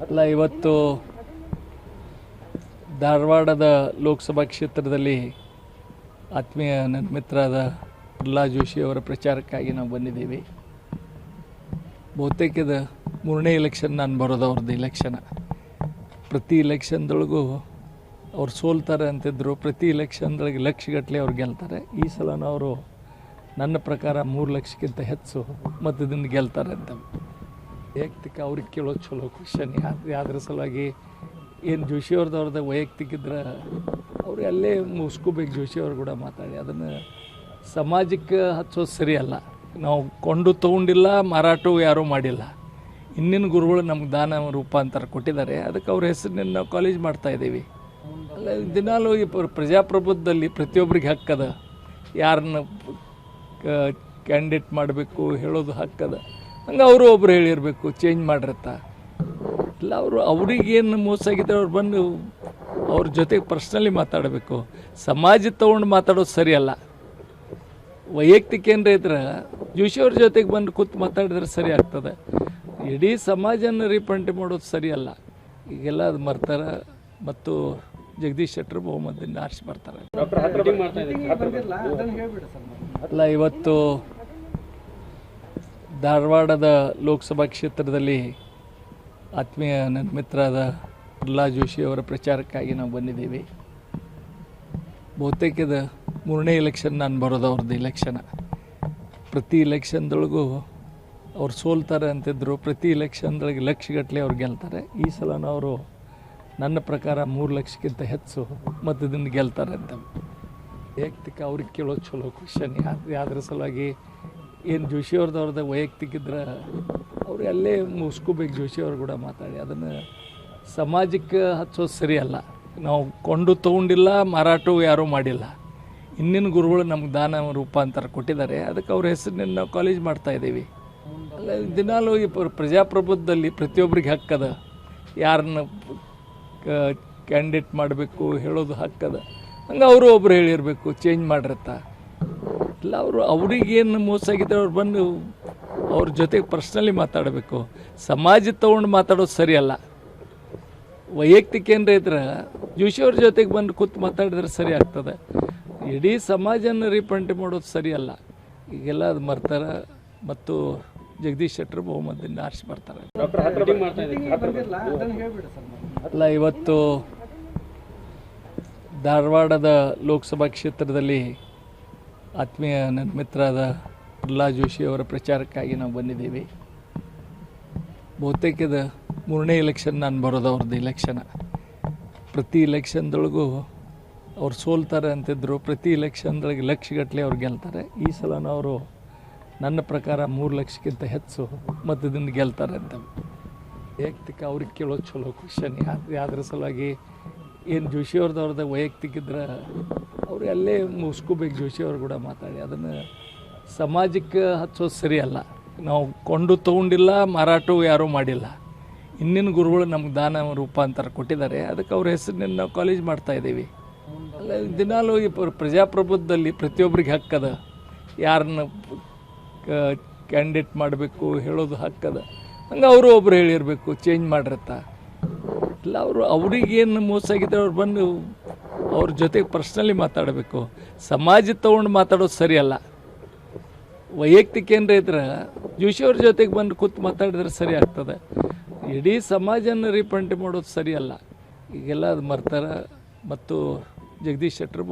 ಅಲ್ಲ, ಇವತ್ತು ಧಾರವಾಡದ ಲೋಕಸಭಾ ಕ್ಷೇತ್ರದಲ್ಲಿ ಆತ್ಮೀಯ ನನ್ನ ಮಿತ್ರರಾದ ಪ್ರಹ್ಲಾದ್ ಜೋಶಿ ಅವರ ಪ್ರಚಾರಕ್ಕಾಗಿ ನಾವು ಬಂದಿದ್ದೀವಿ. ಬಹುತೇಕದ 3ನೇ ಎಲೆಕ್ಷನ್ ನಾನು ಬರೋದು ಅವ್ರದ್ದು ಎಲೆಕ್ಷನ್. ಪ್ರತಿ ಎಲೆಕ್ಷನ್ದೊಳಗೂ ಅವ್ರು ಸೋಲ್ತಾರೆ ಅಂತಿದ್ರು. ಪ್ರತಿ ಎಲೆಕ್ಷನ್ದೊಳಗೆ ಲಕ್ಷಗಟ್ಟಲೆ ಅವ್ರು ಗೆಲ್ತಾರೆ. ಈ ಸಲನೂ ಅವರು ನನ್ನ ಪ್ರಕಾರ 3 ಲಕ್ಷಕ್ಕಿಂತ ಹೆಚ್ಚು ಮತದಿಂದ ಗೆಲ್ತಾರೆ ಅಂತ. ವೈಯಕ್ತಿಕ ಅವ್ರಿಗೆ ಕೇಳೋದು ಚಲೋ ಕ್ವಶನ್. ಯಾವ್ದ್ರ ಸಲುವಾಗಿ ಏನು ಜೋಶಿ ಅವ್ರದ್ದು ವೈಯಕ್ತಿಕ ಇದ್ರೆ ಅವ್ರು ಅಲ್ಲೇ ಮುಗಿಸ್ಕೋಬೇಕು. ಜೋಶಿ ಅವ್ರು ಕೂಡ ಮಾತಾಡಿ ಅದನ್ನು ಸಮಾಜಕ್ಕೆ ಹಚ್ಚೋದು ಸರಿಯಲ್ಲ. ನಾವು ಕೊಂಡು ತೊಗೊಂಡಿಲ್ಲ, ಮಾರಾಟವೂ ಯಾರೂ ಮಾಡಿಲ್ಲ. ಇನ್ನಿನ ಗುರುಗಳು ನಮ್ಗೆ ದಾನ ರೂಪಾಂತರ ಕೊಟ್ಟಿದ್ದಾರೆ. ಅದಕ್ಕೆ ಅವ್ರ ಹೆಸರಿನಿಂದ ನಾವು ಕಾಲೇಜ್ ಮಾಡ್ತಾಯಿದ್ದೀವಿ. ಅಲ್ಲ, ದಿನಾಲೂ ಈ ಪ್ರಜಾಪ್ರಭುತ್ವದಲ್ಲಿ ಪ್ರತಿಯೊಬ್ಬರಿಗೆ ಹಕ್ಕದ. ಯಾರನ್ನ ಕ್ಯಾಂಡಿಡೇಟ್ ಮಾಡಬೇಕು ಹೇಳೋದು ಹಕ್ಕದ. ಹಂಗೆ ಅವರು ಒಬ್ರು ಹೇಳಿರಬೇಕು ಚೇಂಜ್ ಮಾಡಿರತ್ತ. ಇಲ್ಲ, ಅವ್ರಿಗೇನು ಮೋಸ ಆಗಿದೆ ಅವ್ರು ಬಂದು ಅವ್ರ ಜೊತೆಗೆ ಪರ್ಸ್ನಲಿ ಮಾತಾಡಬೇಕು. ಸಮಾಜ ತೊಗೊಂಡು ಮಾತಾಡೋದು ಸರಿಯಲ್ಲ. ವೈಯಕ್ತಿಕ ಏನ್ರ ಇದ್ರೆ ಜೋಶಿ ಅವ್ರ ಜೊತೆಗೆ ಬಂದು ಕೂತು ಮಾತಾಡಿದ್ರೆ ಸರಿ ಆಗ್ತದೆ. ಇಡೀ ಸಮಾಜನ ರೀಪಂಟಿ ಮಾಡೋದು ಸರಿಯಲ್ಲ. ಈಗೆಲ್ಲ ಅದು ಮರ್ತಾರೆ ಮತ್ತು ಜಗದೀಶ್ ಶೆಟ್ಟರ್ ಬಹುಮತದಿಂದ ಆರಿಸಿ ಬರ್ತಾರೆ. ಅಲ್ಲ, ಇವತ್ತು ಧಾರವಾಡದ ಲೋಕಸಭಾ ಕ್ಷೇತ್ರದಲ್ಲಿ ಆತ್ಮೀಯ ನನ್ನ ಮಿತ್ರರಾದ ಪ್ರಹ್ಲಾದ್ ಜೋಶಿ ಅವರ ಪ್ರಚಾರಕ್ಕಾಗಿ ನಾವು ಬಂದಿದ್ದೀವಿ. ಬಹುತೇಕದ 3ನೇ ಎಲೆಕ್ಷನ್ ನಾನು ಬರೋದು ಅವ್ರದ್ದು ಎಲೆಕ್ಷನ್. ಪ್ರತಿ ಎಲೆಕ್ಷನ್ದೊಳಗೂ ಅವ್ರು ಸೋಲ್ತಾರೆ ಅಂತಿದ್ರು. ಪ್ರತಿ ಎಲೆಕ್ಷನ್ದೊಳಗೆ ಲಕ್ಷಗಟ್ಟಲೆ ಅವ್ರು ಗೆಲ್ತಾರೆ. ಈ ಸಲನೂ ಅವರು ನನ್ನ ಪ್ರಕಾರ 3 ಲಕ್ಷಕ್ಕಿಂತ ಹೆಚ್ಚು ಮತದಿಂದ ಗೆಲ್ತಾರೆ ಅಂತ. ವೈಯಕ್ತಿಕ ಅವ್ರಿಗೆ ಕೇಳೋದು ಚಲೋ ಕ್ವಶನ್. ಯಾವ್ದ್ರ ಸಲುವಾಗಿ ಏನು ಜೋಶಿ ಅವ್ರದ್ದು ವೈಯಕ್ತಿಕ ಇದ್ರೆ ಅವ್ರು ಅಲ್ಲೇ ಮುಗಿಸ್ಕೋಬೇಕು. ಜೋಶಿ ಅವ್ರು ಕೂಡ ಮಾತಾಡಿ ಅದನ್ನು ಸಮಾಜಕ್ಕೆ ಹಚ್ಚೋದು ಸರಿಯಲ್ಲ. ನಾವು ಕೊಂಡು ತೊಗೊಂಡಿಲ್ಲ, ಮಾರಾಟವೂ ಯಾರೂ ಮಾಡಿಲ್ಲ. ಇನ್ನಿನ ಗುರುಗಳು ನಮ್ಗೆ ದಾನ ರೂಪಾಂತರ ಕೊಟ್ಟಿದ್ದಾರೆ. ಅದಕ್ಕೆ ಅವ್ರ ಹೆಸರಿನಿಂದ ನಾವು ಕಾಲೇಜ್ ಮಾಡ್ತಾಯಿದ್ದೀವಿ. ಅಲ್ಲ, ದಿನಾಲೂ ಈ ಪ್ರಜಾಪ್ರಭುತ್ವದಲ್ಲಿ ಪ್ರತಿಯೊಬ್ಬರಿಗೆ ಹಕ್ಕದ. ಯಾರನ್ನ ಕ್ಯಾಂಡಿಡೇಟ್ ಮಾಡಬೇಕು ಹೇಳೋದು ಹಕ್ಕದ. ಹಂಗೆ ಅವರು ಒಬ್ರು ಹೇಳಿರಬೇಕು ಚೇಂಜ್ ಮಾಡಿರತ್ತ. ಇಲ್ಲ, ಅವ್ರಿಗೇನು ಮೋಸ ಆಗಿದೆ ಅವ್ರು ಬಂದು ಅವ್ರ ಜೊತೆಗೆ ಪರ್ಸ್ನಲಿ ಮಾತಾಡಬೇಕು. ಸಮಾಜ ತೊಗೊಂಡು ಮಾತಾಡೋದು ಸರಿಯಲ್ಲ. ವೈಯಕ್ತಿಕ ಏನ್ರ ಇದ್ರೆ ಜೋಶಿ ಅವ್ರ ಜೊತೆಗೆ ಬಂದು ಕೂತು ಮಾತಾಡಿದ್ರೆ ಸರಿ ಆಗ್ತದೆ. ಇಡೀ ಸಮಾಜನ ರೀಪಂಟಿ ಮಾಡೋದು ಸರಿಯಲ್ಲ. ಈಗೆಲ್ಲ ಅದು ಮರ್ತಾರೆ ಮತ್ತು ಜಗದೀಶ್ ಶೆಟ್ಟರ್ ಬಹುಮತದಿಂದ ಆರಿಸಿ ಬರ್ತಾರೆ. ಅಲ್ಲ, ಇವತ್ತು ಧಾರವಾಡದ ಲೋಕಸಭಾ ಕ್ಷೇತ್ರದಲ್ಲಿ ಆತ್ಮೀಯ ನನ್ನ ಮಿತ್ರರಾದ ಪ್ರಹ್ಲಾದ್ ಜೋಶಿ ಅವರ ಪ್ರಚಾರಕ್ಕಾಗಿ ನಾವು ಬಂದಿದ್ದೀವಿ. ಬಹುತೇಕದ 3ನೇ ಎಲೆಕ್ಷನ್ ನಾನು ಬರೋದು ಅವ್ರದ್ದು ಎಲೆಕ್ಷನ್. ಪ್ರತಿ ಎಲೆಕ್ಷನ್ದೊಳಗೂ ಅವ್ರು ಸೋಲ್ತಾರೆ ಅಂತಿದ್ರು. ಪ್ರತಿ ಎಲೆಕ್ಷನ್ದೊಳಗೆ ಲಕ್ಷಗಟ್ಟಲೆ ಅವ್ರು ಗೆಲ್ತಾರೆ. ಈ ಸಲನೂ ಅವರು ನನ್ನ ಪ್ರಕಾರ 3 ಲಕ್ಷಕ್ಕಿಂತ ಹೆಚ್ಚು ಮತದಿಂದ ಗೆಲ್ತಾರೆ ಅಂತ. ವೈಯಕ್ತಿಕ ಅವ್ರಿಗೆ ಕೇಳೋದು ಚಲೋ ಕ್ವಶನ್. ಯಾವ್ದ್ರ ಸಲುವಾಗಿ ಏನು ಜೋಶಿ ಅವ್ರದ್ದು ವೈಯಕ್ತಿಕ ಇದ್ರೆ ಅವ್ರು ಅಲ್ಲೇ ಮುಗಿಸ್ಕೋಬೇಕು. ಜೋಶಿ ಅವ್ರು ಕೂಡ ಮಾತಾಡಿ ಅದನ್ನು ಸಮಾಜಕ್ಕೆ ಹಚ್ಚೋದು ಸರಿಯಲ್ಲ. ನಾವು ಕೊಂಡು ತೊಗೊಂಡಿಲ್ಲ, ಮಾರಾಟವೂ ಯಾರೂ ಮಾಡಿಲ್ಲ. ಇನ್ನಿನ ಗುರುಗಳು ನಮ್ಗೆ ದಾನ ರೂಪಾಂತರ ಕೊಟ್ಟಿದ್ದಾರೆ. ಅದಕ್ಕೆ ಅವ್ರ ಹೆಸರಿನಿಂದ ನಾವು ಕಾಲೇಜ್ ಮಾಡ್ತಾಯಿದ್ದೀವಿ. ಅಲ್ಲ, ದಿನಾಲೂ ಈ ಪ್ರಜಾಪ್ರಭುತ್ವದಲ್ಲಿ ಪ್ರತಿಯೊಬ್ಬರಿಗೆ ಹಕ್ಕದ. ಯಾರನ್ನ ಕ್ಯಾಂಡಿಡೇಟ್ ಮಾಡಬೇಕು ಹೇಳೋದು ಹಕ್ಕದ. ಹಂಗೆ ಅವರು ಒಬ್ರು ಹೇಳಿರಬೇಕು ಚೇಂಜ್ ಮಾಡಿರತ್ತ. ಇಲ್ಲ, ಅವ್ರಿಗೇನು ಮೋಸ ಆಗಿದೆ ಅವ್ರು ಬಂದು ಅವ್ರ ಜೊತೆಗೆ ಪರ್ಸ್ನಲಿ ಮಾತಾಡಬೇಕು. ಸಮಾಜ ತೊಗೊಂಡು ಮಾತಾಡೋದು ಸರಿಯಲ್ಲ. ವೈಯಕ್ತಿಕ ಏನ್ರ ಇದ್ರೆ ಜೋಶಿ ಅವ್ರ ಜೊತೆಗೆ ಬಂದು ಕೂತು ಮಾತಾಡಿದ್ರೆ ಸರಿ ಆಗ್ತದೆ. ಇಡೀ ಸಮಾಜನ ರೀಪಂಟಿ ಮಾಡೋದು ಸರಿಯಲ್ಲ. ಈಗೆಲ್ಲ ಅದು ಮರ್ತಾರೆ ಮತ್ತು ಜಗದೀಶ್ ಶೆಟ್ಟರ್